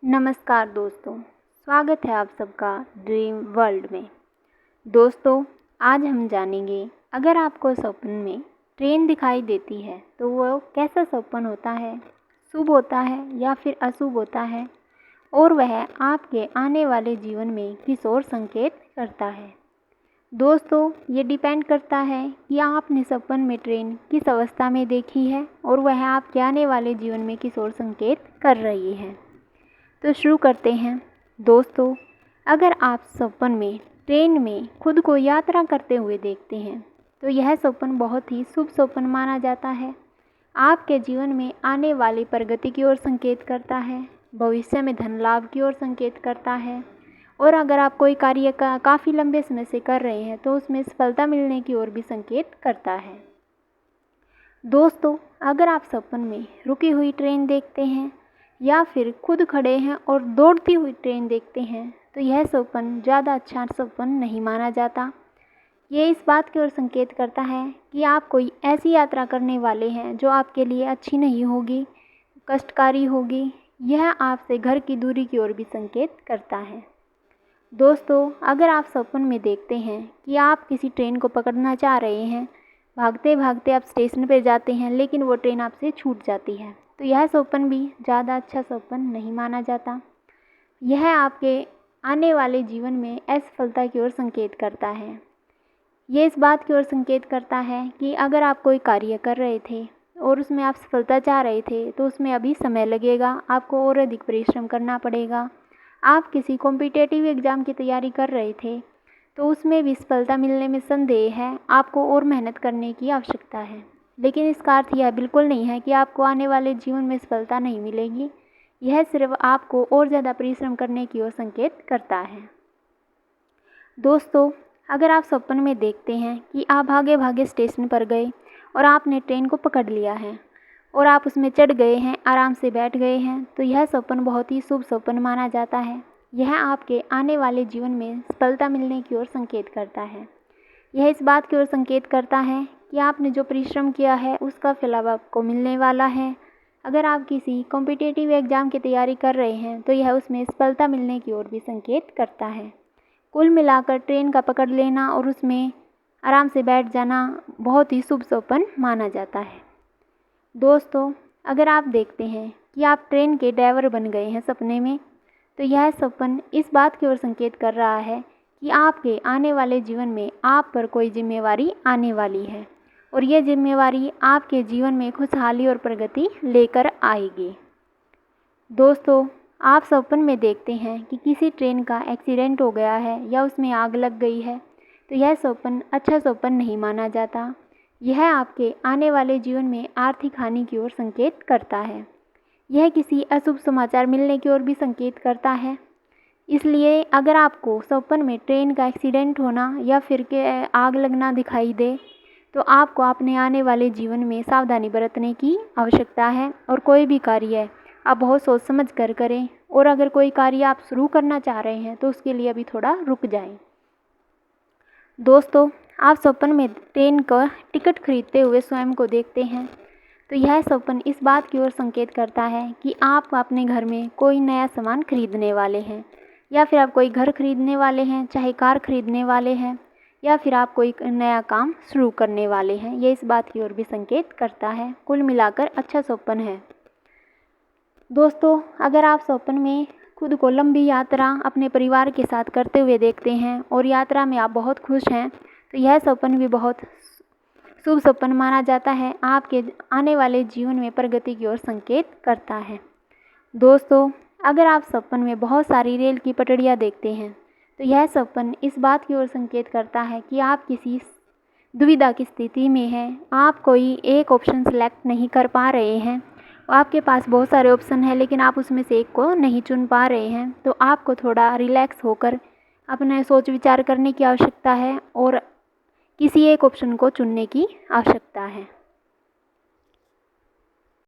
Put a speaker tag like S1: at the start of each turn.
S1: नमस्कार दोस्तों, स्वागत है आप सबका ड्रीम वर्ल्ड में। दोस्तों, आज हम जानेंगे अगर आपको स्वप्न में ट्रेन दिखाई देती है तो वो कैसा स्वप्न होता है, शुभ होता है या फिर अशुभ होता है, और वह आपके आने वाले जीवन में किस ओर संकेत करता है। दोस्तों, ये डिपेंड करता है कि आपने सपन में ट्रेन किस अवस्था में देखी है और वह आपके आने वाले जीवन में किस ओर संकेत कर रही है। तो शुरू करते हैं। दोस्तों, अगर आप सपन में ट्रेन में खुद को यात्रा करते हुए देखते हैं तो यह सपन बहुत ही शुभ सपन माना जाता है। आपके जीवन में आने वाली प्रगति की ओर संकेत करता है, भविष्य में धन लाभ की ओर संकेत करता है, और अगर आप कोई कार्य काफ़ी लंबे समय से कर रहे हैं तो उसमें सफलता मिलने की ओर भी संकेत करता है। दोस्तों, अगर आप सपन में रुकी हुई ट्रेन देखते हैं या फिर खुद खड़े हैं और दौड़ती हुई ट्रेन देखते हैं तो यह सपन ज़्यादा अच्छा सपन नहीं माना जाता। ये इस बात की ओर संकेत करता है कि आप कोई ऐसी यात्रा करने वाले हैं जो आपके लिए अच्छी नहीं होगी, कष्टकारी होगी। यह आपसे घर की दूरी की ओर भी संकेत करता है। दोस्तों, अगर आप सपन में देखते हैं कि आप किसी ट्रेन को पकड़ना चाह रहे हैं, भागते भागते आप स्टेशन पर जाते हैं लेकिन वो ट्रेन आपसे छूट जाती है, तो यह सपन भी ज़्यादा अच्छा सपन नहीं माना जाता। यह आपके आने वाले जीवन में असफलता की ओर संकेत करता है। ये इस बात की ओर संकेत करता है कि अगर आप कोई कार्य कर रहे थे और उसमें आप सफलता चाह रहे थे तो उसमें अभी समय लगेगा, आपको और अधिक परिश्रम करना पड़ेगा। आप किसी कॉम्पिटिटिव एग्ज़ाम की तैयारी कर रहे थे तो उसमें भी सफलता मिलने में संदेह है, आपको और मेहनत करने की आवश्यकता है। लेकिन इसका अर्थ यह बिल्कुल नहीं है कि आपको आने वाले जीवन में सफलता नहीं मिलेगी। यह सिर्फ आपको और ज़्यादा परिश्रम करने की ओर संकेत करता है। दोस्तों, अगर आप सपन में देखते हैं कि आप भागे भागे स्टेशन पर गए और आपने ट्रेन को पकड़ लिया है और आप उसमें चढ़ गए हैं, आराम से बैठ गए हैं, तो यह सपन बहुत ही शुभ सपन माना जाता है। यह आपके आने वाले जीवन में सफलता मिलने की ओर संकेत करता है। यह इस बात की ओर संकेत करता है कि आपने जो परिश्रम किया है उसका फल अब आपको मिलने वाला है। अगर आप किसी कॉम्पिटिटिव एग्ज़ाम की तैयारी कर रहे हैं तो यह उसमें सफलता मिलने की ओर भी संकेत करता है। कुल मिलाकर ट्रेन का पकड़ लेना और उसमें आराम से बैठ जाना बहुत ही शुभ सपन माना जाता है। दोस्तों, अगर आप देखते हैं कि आप ट्रेन के ड्राइवर बन गए हैं सपने में, तो यह सपन इस बात की ओर संकेत कर रहा है कि आपके आने वाले जीवन में आप पर कोई जिम्मेवारी आने वाली है और ये जिम्मेवारी आपके जीवन में खुशहाली और प्रगति लेकर आएगी। दोस्तों, आप सपन में देखते हैं कि किसी ट्रेन का एक्सीडेंट हो गया है या उसमें आग लग गई है, तो यह सपन अच्छा सपन नहीं माना जाता। यह आपके आने वाले जीवन में आर्थिक हानि की ओर संकेत करता है। यह किसी अशुभ समाचार मिलने की ओर भी संकेत करता है। इसलिए अगर आपको सपन में ट्रेन का एक्सीडेंट होना या फिर के आग लगना दिखाई दे तो आपको अपने आने वाले जीवन में सावधानी बरतने की आवश्यकता है और कोई भी कार्य आप बहुत सोच समझ कर करें, और अगर कोई कार्य आप शुरू करना चाह रहे हैं तो उसके लिए अभी थोड़ा रुक जाएं। दोस्तों, आप सपन में ट्रेन का टिकट खरीदते हुए स्वयं को देखते हैं तो यह सपन इस बात की ओर संकेत करता है कि आप अपने घर में कोई नया सामान खरीदने वाले हैं, या फिर आप कोई घर खरीदने वाले हैं, चाहे कार खरीदने वाले हैं, या फिर आप कोई नया काम शुरू करने वाले हैं। ये इस बात की ओर भी संकेत करता है। कुल मिलाकर अच्छा सपन है। दोस्तों, अगर आप सपन में खुद को लंबी यात्रा अपने परिवार के साथ करते हुए देखते हैं और यात्रा में आप बहुत खुश हैं तो यह सपन भी बहुत शुभ सपन माना जाता है। आपके आने वाले जीवन में प्रगति की ओर संकेत करता है। दोस्तों, अगर आप सपन में बहुत सारी रेल की पटरियाँ देखते हैं तो यह सपन इस बात की ओर संकेत करता है कि आप किसी दुविधा की स्थिति में हैं। आप कोई एक ऑप्शन सेलेक्ट नहीं कर पा रहे हैं, आपके पास बहुत सारे ऑप्शन हैं लेकिन आप उसमें से एक को नहीं चुन पा रहे हैं, तो आपको थोड़ा रिलैक्स होकर अपने सोच विचार करने की आवश्यकता है और किसी एक ऑप्शन को चुनने की आवश्यकता है।